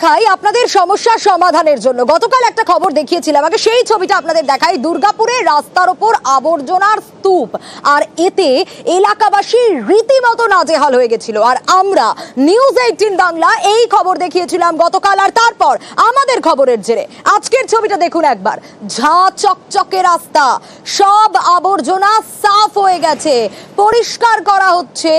দেখাই আপনাদের সমস্যার সমাধানের জন্য। গতকাল একটা খবর দেখিয়েছিলাম, আগে সেই ছবিটা আপনাদের দেখাই। দুর্গাপুরে রাস্তার ওপর আবর্জনার স্তূপ, আর এতে এলাকাবাসী রীতিমতো নাজেহাল হয়ে গেছিল। আর আমরা নিউজ 18 বাংলা এই খবর দেখিয়েছিলাম গতকাল। আর তারপর আমাদের খবরের জেরে আজকের ছবিটা দেখুন একবার। ঝাঁ চকচকে রাস্তা, সব আবর্জনা সাফ হয়ে গেছে, পরিষ্কার করা হচ্ছে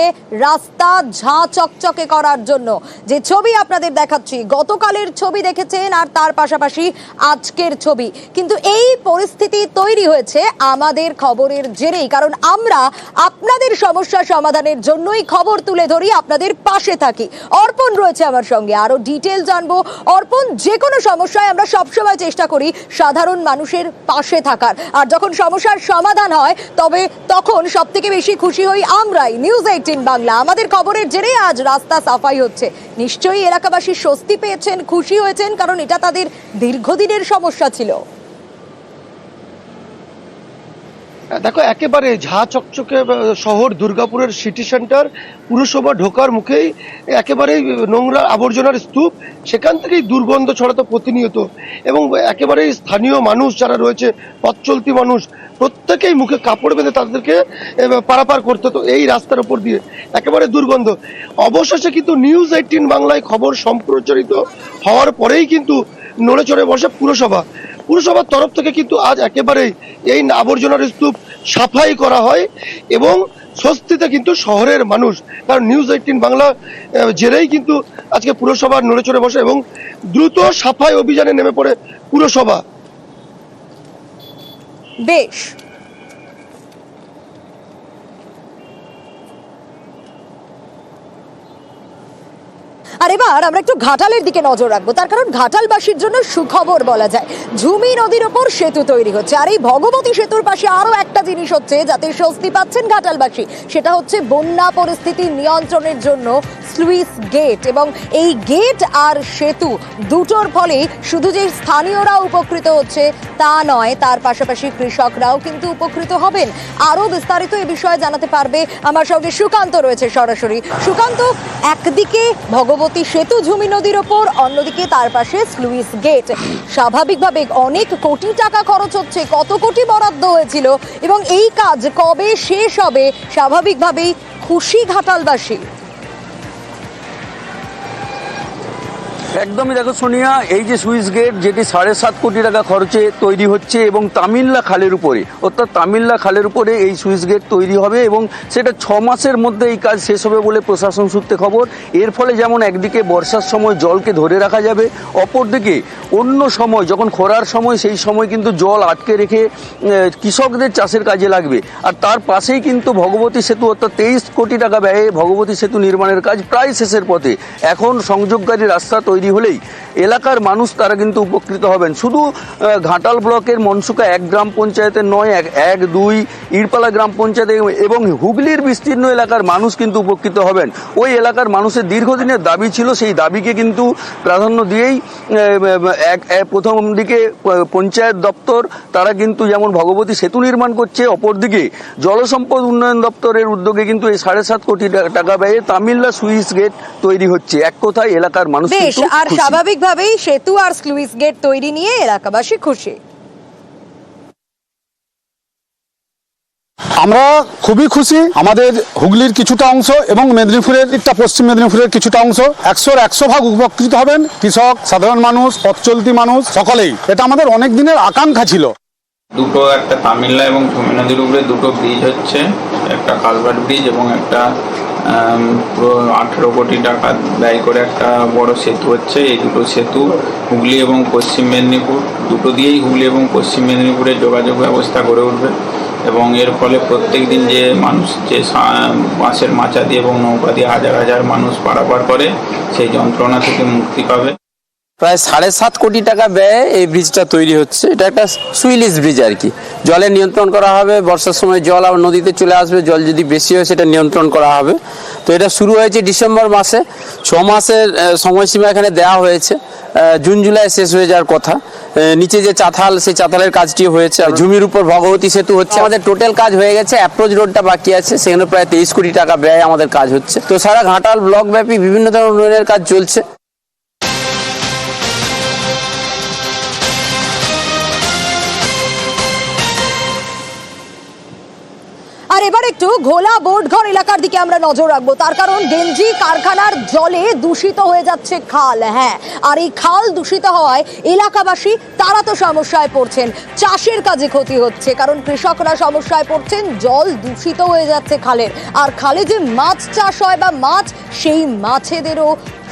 রাস্তা ঝাঁ চকচকে করার জন্য। যে ছবি আপনাদের দেখাচ্ছি গতকালের ছবি দেখেছেন, আর তার পাশাপাশি আজকের ছবি। কিন্তু এই পরিস্থিতি তৈরি হয়েছে আমাদের খবরের জেরেই, কারণ আমরা আপনাদের সমস্যা সমাধানের জন্যই খবর তুলে ধরি, আপনাদের পাশে থাকি। অর্পণ রয়েছে আমার সঙ্গে, আরো ডিটেল জানবো। অর্পণ, যে কোনো সমস্যায় আমরা সবসময় চেষ্টা করি সাধারণ মানুষের পাশে থাকার, আর যখন সমস্যার সমাধান হয় তবে তখন সব থেকে বেশি খুশি হই আমরাই, নিউজ 18 বাংলা। আমাদের খবরের জেরে আজ রাস্তা সাফাই হচ্ছে। নিশ্চয়ই এলাকাবাসী স্বস্তি পেয়েছেন, খুশি হয়েছেন, কারণ এটা তাদের দীর্ঘদিনের সমস্যা ছিল। দেখো, একেবারে ঝাঁ চকচকে শহর দুর্গাপুরের সিটি সেন্টার, পুরসভা ঢোকার মুখেই একেবারেই নোংরা আবর্জনার স্তূপ, সেখান থেকেই দুর্গন্ধ ছড়াতো প্রতিনিয়ত। এবং একেবারেই স্থানীয় মানুষ যারা রয়েছে, পথ চলতি মানুষ, প্রত্যেকেই মুখে কাপড় বেঁধে তাদেরকে পারাপার করতে হতো এই রাস্তার উপর দিয়ে, একেবারে দুর্গন্ধ। অবশেষে কিন্তু নিউজ 18 বাংলায় খবর সম্প্রচারিত হওয়ার পরেই কিন্তু নড়ে চড়ে বসে পুরসভার তরফ থেকে কিন্তু আজ একেবারেই এই আবর্জনার স্তূপ সাফাই করা হয় এবং স্বস্তিতে কিন্তু শহরের মানুষ। কারণ নিউজ 18 বাংলা জেরেই কিন্তু আজকে পুরসভা নড়ে চড়ে বসে এবং দ্রুত সাফাই অভিযানে নেমে পড়ে পুরসভা। বেশ, আর এবার আমরা একটু ঘাটালের দিকে নজর রাখবো। তার কারণ ঘাটালবাসীর জন্য সুখবর বলা যায়, ঝুমি নদীর ওপর সেতু তৈরি হচ্ছে। আর এই ভগবতী সেতুর পাশে আরো একটা জিনিস হচ্ছে যাতে স্বস্তি পাচ্ছেন ঘাটালবাসী, সেটা হচ্ছে বন্যা পরিস্থিতি নিয়ন্ত্রণের জন্য স্লুইস গেট। এবং এই গেট আর সেতু দুটোর ফলে শুধু যে স্থানীয়রা উপকৃত হচ্ছে তা নয়, তার পাশাপাশি কৃষকরাও কিন্তু উপকৃত হবেন। আরো বিস্তারিত এই বিষয়ে জানাতে পারবে আমার সঙ্গে সুকান্ত রয়েছে সরাসরি। সুকান্ত, একদিকে ভগবতী সেতু ঝুমি নদীর ওপর, অন্যদিকে তার পাশে স্লুইস গেট। স্বাভাবিকভাবে অনেক কোটি টাকা খরচ হচ্ছে, কত কোটি বরাদ্দ হয়েছিল, এবং এই কাজ কবে শেষ হবে? স্বাভাবিকভাবেই খুশি ঘাটালবাসী। একদমই, দেখো সোনিয়া, এই যে সুইচ গেট যেটি 7.5 কোটি টাকা খরচে তৈরি হচ্ছে এবং তামিল্লা খালের উপরে, অর্থাৎ তামিল্লা খালের উপরে এই সুইচ গেট তৈরি হবে এবং সেটা 6 মাসের মধ্যে এই কাজ শেষ হবে বলে প্রশাসন সূত্রে খবর। এর ফলে যেমন একদিকে বর্ষার সময় জলকে ধরে রাখা যাবে, অপরদিকে অন্য সময় যখন খরার সময় সেই সময় কিন্তু জল আটকে রেখে কৃষকদের চাষের কাজে লাগবে। আর তার পাশেই কিন্তু ভগবতী সেতু, অর্থাৎ 23 কোটি টাকা ব্যয়ে ভগবতী সেতু নির্মাণের কাজ প্রায় শেষের পথে। এখন সংযোগকারী রাস্তা তৈরি হলেই এলাকার মানুষ তারা কিন্তু উপকৃত হবেন। শুধু ঘাটাল ব্লকের মনসুকা 1 গ্রাম পঞ্চায়েতের নয়, 1, 2 ইরপালা গ্রাম পঞ্চায়েত এবং হুগলির বিস্তীর্ণ এলাকার মানুষ কিন্তু উপকৃত হবেন। ওই এলাকার মানুষের দীর্ঘদিনের দাবি ছিল, সেই দাবিকে কিন্তু প্রাধান্য দিয়েই প্রথম দিকে পঞ্চায়েত দপ্তর তারা কিন্তু যেমন ভগবতী সেতু নির্মাণ করছে, অপরদিকে জলসম্পদ উন্নয়ন দপ্তরের উদ্যোগে কিন্তু এই 7.5 কোটি টাকা ব্যয়ে তামিল্লা সুইচ গেট তৈরি হচ্ছে। এক কথায় এলাকার মানুষ আর স্বাভাবিকভাবেই সেতু আর স্লুইস গেট তৈরি নিয়ে এলাকাবাসী খুশি। আমরা খুবই খুশি। আমাদের হুগলির কিছুটা অংশ এবং মেদিনীপুরের পশ্চিম মেদিনীপুরের কিছুটা অংশ 100 ভাগ উপকৃত হবেন। কৃষক, সাধারণ মানুষ, পথ চলতি মানুষ, সকলেই। এটা আমাদের অনেক দিনের আকাঙ্ক্ষা ছিল। দুটো, একটা তামিল্লা এবং ঝুমি নদীর উপরে দুটো ব্রিজ হচ্ছে, একটা কালভার্ট ব্রিজ এবং একটা পুরো 18 কোটি টাকা ব্যয় করে একটা বড় সেতু হচ্ছে। এই দুটো সেতু হুগলি এবং পশ্চিম মেদিনীপুর দুটো দিয়েই হুগলি এবং পশ্চিম মেদিনীপুরের যোগাযোগ ব্যবস্থা গড়ে উঠবে এবং এর ফলে প্রত্যেক দিন যে মানুষ যে বাঁশের মাচা দিয়ে এবং নৌকা দিয়ে হাজার হাজার মানুষ পারাপার করে, সেই যন্ত্রণা থেকে মুক্তি পাবে। প্রায় 7.5 কোটি টাকা ব্যয়ে এই ব্রিজটা তৈরি হচ্ছে। এটা একটা সুইলিস ব্রিজ আর কি। জলের নিয়ন্ত্রণ করা হবে, বর্ষার সময় জল আবার নদীতে চলে আসবে, জল যদি বেশি হয় সেটা নিয়ন্ত্রণ করা হবে। তো এটা শুরু হয়েছে ডিসেম্বর মাসে, 6 মাসের সময়সীমা এখানে দেওয়া হয়েছে। জুন জুলাই শেষ হয়ে যাওয়ার কথা। নিচে যে চাতাল, সেই চাতালের কাজটি হয়েছে। ঝুমির উপর ভগবতী সেতু হচ্ছে। আমাদের টোটাল কাজ হয়ে গেছে, অ্যাপ্রোচ রোডটা বাকি আছে, সেখানে প্রায় 23 কোটি টাকা ব্যয় আমাদের কাজ হচ্ছে। তো সারা ঘাটাল ব্লক ব্যাপী বিভিন্ন ধরনের উন্নয়নের কাজ চলছে। এবার একটু ঘোলা বোর্ডঘর এলাকার দিকে আমরা নজর রাখবো, তার কারণ গেঞ্জি কারখানার জলে দূষিত হয়ে যাচ্ছে খাল। হ্যাঁ, আর এই খাল দূষিত হওয়ায় এলাকাবাসী তারা তো সমস্যায় পড়ছেন, চাষের কাজে ক্ষতি হচ্ছে, কারণ কৃষকরা সমস্যায় পড়ছেন, জল দূষিত হয়ে যাচ্ছে খালের। আর খালে যে মাছ চাষ হয় বা মাছ, সেই মাছেদেরও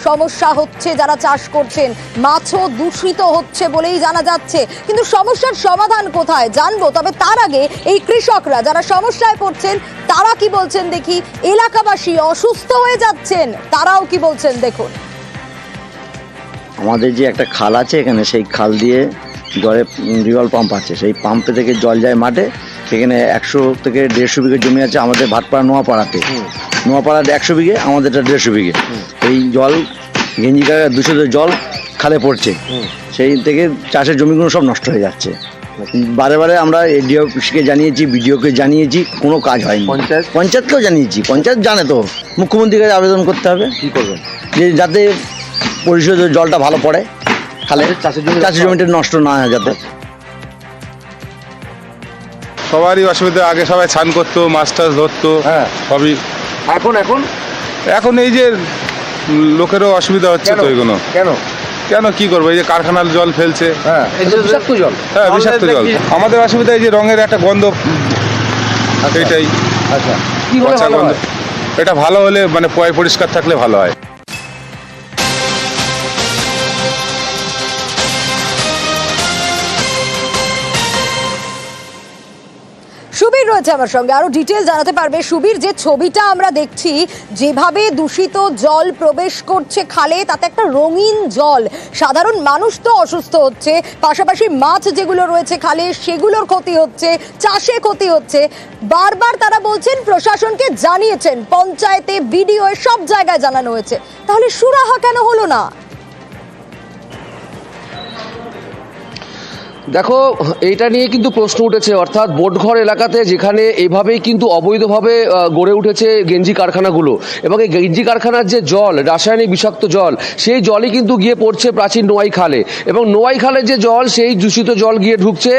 সমস্যা হচ্ছে, যারা চাষ করছেন মাছও দূষিত হচ্ছে বলেই জানা যাচ্ছে। কিন্তু সমস্যার সমাধান কোথায় জানবো, তবে তার আগে এই কৃষকরা যারা সমস্যায় পড়ছেন তারা কি বলছেন দেখি। এলাকাবাসী অসুস্থ হয়ে যাচ্ছেন, তারাও কি বলছেন দেখুন। আমাদের যে একটা খাল আছে এখানে, সেই খাল দিয়ে জলে রিভাল পাম্প আছে, সেই পাম্পে থেকে জল যায় মাঠে। সেখানে 100 থেকে 150 বিঘে জমি আছে আমাদের ভাটপাড়া নোয়াপাড়াতে। নোয়াপাড়াতে 100 বিঘে, আমাদেরটা 150 বিঘে। এই জল গেঞ্জি কারখানার দূষিত জল খালে পড়ছে, সেই থেকে চাষের জমিগুলো সব নষ্ট হয়ে যাচ্ছে। বারে বারে আমরা এডিওকে জানিয়েছি, বিডিওকে জানিয়েছি, কোনো কাজ হয়নি। পঞ্চায়েতকেও জানিয়েছি, পঞ্চায়েত জানে তো, মুখ্যমন্ত্রীর কাছে আবেদন করতে হবে। কী করবেন? যে যাতে পরিশোধ জলটা ভালো পড়ে খালে, চাষের জমিটা নষ্ট না হয় যাতে। সবারই অসুবিধা, আগে সবাই স্নান করতো, মাছ টাছ ধরতো, হ্যাঁ। সবই। এখন এই যে লোকেরও অসুবিধা হচ্ছে তো এগুলো। কেন কি করবো, এই যে কারখানার জল ফেলছে, বিষাক্ত জল। হ্যাঁ বিষাক্ত জল। আমাদের অসুবিধা এই যে রঙের একটা গন্ধ, এইটাই। আচ্ছা, কি হলে পচা ভালো গন্ধ। হয়? এটা ভালো হলে মানে পরিষ্কার থাকলে ভালো হয়। সুবীর রয়েছে আমার সঙ্গে, আরো ডিটেল জানাতে পারবে। সুবীর, যে ছবিটা আমরা দেখছি, যেভাবে দূষিত জল প্রবেশ করছে খালে, তাতে একটা রঙিন জল, সাধারণ মানুষ তো অসুস্থ হচ্ছে, পাশাপাশি মাছ যেগুলো রয়েছে খালে সেগুলোর ক্ষতি হচ্ছে, চাষে ক্ষতি হচ্ছে। বারবার তারা বলছেন প্রশাসনকে জানিয়েছেন, পঞ্চায়েতে, বিডিও, সব জায়গায় জানানো হয়েছে, তাহলে সুরাহা কেন হলো না? দেখো, এইটা নিয়ে কিন্তু প্রশ্ন উঠেছে, অর্থাৎ বোটঘর এলাকাতে যেখানে এভাবেই কিন্তু অবৈধভাবে গড়ে উঠেছে গেঞ্জি কারখানাগুলো, এবং এই গেঞ্জি কারখানার যে জল, রাসায়নিক বিষাক্ত জল, সেই জলই কিন্তু গিয়ে পড়ছে প্রাচীন নোয়াই খালে, এবং নোয়াই খালের যে জল, সেই দূষিত জল গিয়ে ঢুকছে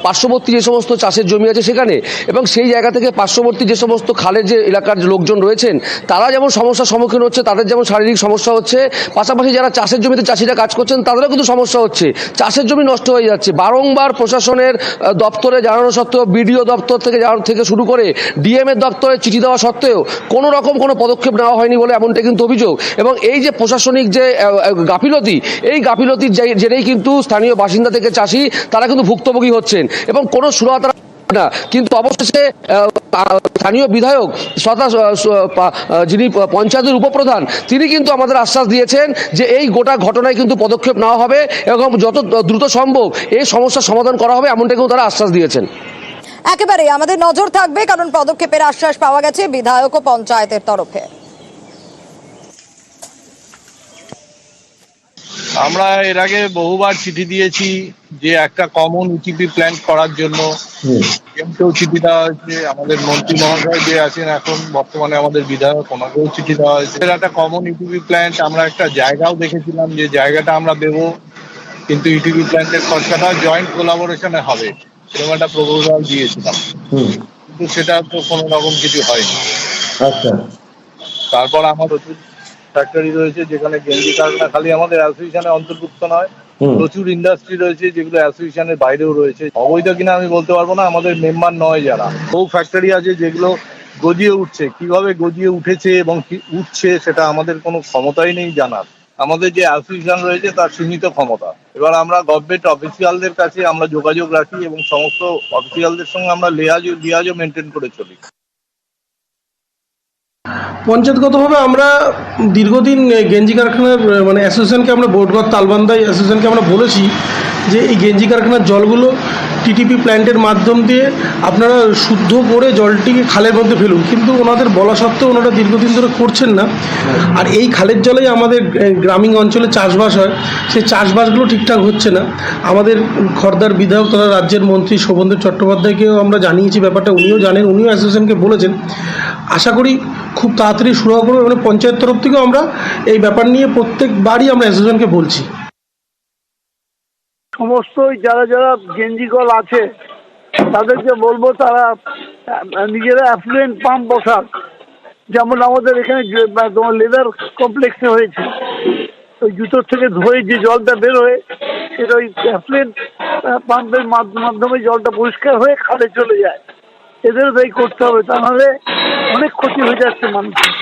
পার্শ্ববর্তী যে সমস্ত চাষের জমি আছে সেখানে, এবং সেই জায়গা থেকে পার্শ্ববর্তী যে সমস্ত খালের যে এলাকার লোকজন রয়েছেন তারা যেমন সমস্যার সম্মুখীন হচ্ছে, তাদের যেমন শারীরিক সমস্যা হচ্ছে, পাশাপাশি যারা চাষের জমিতে চাষিরা কাজ করছেন তাদেরও কিন্তু সমস্যা হচ্ছে, চাষের জমি নষ্ট হয়ে যাচ্ছে। বারংবার প্রশাসনের দপ্তরে জানানো সত্ত্বেও, বিডিও দপ্তর থেকে শুরু করে ডিএম এর দপ্তরে চিঠি দেওয়া সত্ত্বেও কোনো রকম কোনো পদক্ষেপ নেওয়া হয়নি বলে এমনটা কিন্তু অভিযোগ। এবং এই যে প্রশাসনিক যে গাফিলতি, এই গাফিলতির জেরেই কিন্তু স্থানীয় বাসিন্দা থেকে চাষি তারা কিন্তু ভুক্তভোগী হচ্ছেন, এবং কোনো সুরাহা না। কিন্তু অবশেষে স্থানীয় বিধায়ক যিনি পঞ্চায়েতের উপপ্রধান, তিনি কিন্তু আমাদের আশ্বাস দিয়েছেন যে এই গোটা ঘটনায় কিন্তু পদক্ষেপ নেওয়া হবে এবং যত দ্রুত সম্ভব এই সমস্যার সমাধান করা হবে, এমনটা কিন্তু তারা আশ্বাস দিয়েছেন। একেবারে আমাদের নজর থাকবে, কারণ পদক্ষেপের আশ্বাস পাওয়া গেছে বিধায়ক ও পঞ্চায়েতের তরফে। আমরা এর আগে বহুবার চিঠি দিয়েছি যে একটা কমন ইউটিপি প্ল্যান করার জন্য। কেউ চিঠি দেওয়া হয়েছে, আমাদের মন্ত্রী মহাশয় যে আছেন এখন বর্তমানে আমাদের বিধায়ক, ওনাকেও চিঠি দেওয়া হয়েছে। একটা কমন ইউটিপি প্ল্যান্ট, আমরা একটা জায়গাও দেখেছিলাম যে জায়গাটা আমরা দেবো, কিন্তু ইউটিপি প্ল্যান্টের খরচাটা জয়েন্ট কোলাবোরেশনে হবে, এরকম একটা প্রপোজাল দিয়েছিলাম, কিন্তু সেটা তো কোনো রকম কিছু হয়নি। আচ্ছা, তারপর আমার প্রচুর ফ্যাক্টরি রয়েছে যেখানে গেঞ্জি কারখানা খালি আমাদের অ্যাসোসিয়েশনে অন্তর্ভুক্ত নয়, প্রচুর ইন্ডাস্ট্রি রয়েছে যেগুলো অ্যাসোসিয়েশনের বাইরেও রয়েছে। অবৈধ কিনা আমি বলতে পারবো না, আমাদের মেম্বার নয় যারা। বহু ফ্যাক্টরি আছে যেগুলো গজিয়ে উঠছে, কিভাবে গজিয়ে উঠেছে এবং কি উঠছে সেটা আমাদের কোনো ক্ষমতাই নেই জানার। আমাদের যে অ্যাসোসিয়েশন রয়েছে তার সীমিত ক্ষমতা। এবার আমরা গভর্নমেন্ট অফিসিয়ালদের কাছে আমরা যোগাযোগ রাখি এবং সমস্ত অফিসিয়ালদের সঙ্গে আমরা লিয়াজও মেনটেন করে চলি। পঞ্চায়েতগতভাবে আমরা দীর্ঘদিন গেঞ্জি কারখানার মানে অ্যাসোসিয়েশনকে, আমরা বোটঘর তালবান্দাই অ্যাসোসিয়েশনকে আমরা বলেছি যে এই গেঞ্জি কারখানার জলগুলো টিটিপি প্ল্যান্টের মাধ্যম দিয়ে আপনারা শুদ্ধ করে জলটিকে খালের মধ্যে ফেলুন, কিন্তু ওনাদের বলা সত্ত্বেও ওনারা দীর্ঘদিন ধরে করছেন না। আর এই খালের জলেই আমাদের গ্রামীণ অঞ্চলে চাষবাস হয়, সেই চাষবাসগুলো ঠিকঠাক হচ্ছে না। আমাদের খর্দার বিধায়ক তথা রাজ্যের মন্ত্রী শোভনদেব চট্টোপাধ্যায়কেও আমরা জানিয়েছি ব্যাপারটা, উনিও জানেন, উনিও অ্যাসোসিয়েশনকে বলেছেন। আশা করি খুব তাড়াতাড়ি সুরাহা করবো, মানে পঞ্চায়েত তরফ থেকেও আমরা এই ব্যাপার নিয়ে প্রত্যেকবারই আমরা অ্যাসোসিয়েশনকে বলছি। সমস্ত যারা যারা গেঞ্জি কল আছে তাদেরকে বলবো তারা নিজেরা অ্যাফ্লুয়েন্ট পাম্প বসাক, যেমন আমাদের এখানে তোমার লেদার কমপ্লেক্সে হয়েছে। ওই জুতোর থেকে ধরে যে জলটা বেরোয় সেটা ওই অ্যাফ্লুয়েন্ট পাম্পের মাধ্যমে জলটা পরিষ্কার হয়ে খালে চলে যায়। এদেরও তাই করতে হবে, তা নাহলে অনেক ক্ষতি হয়ে যাচ্ছে মানুষের।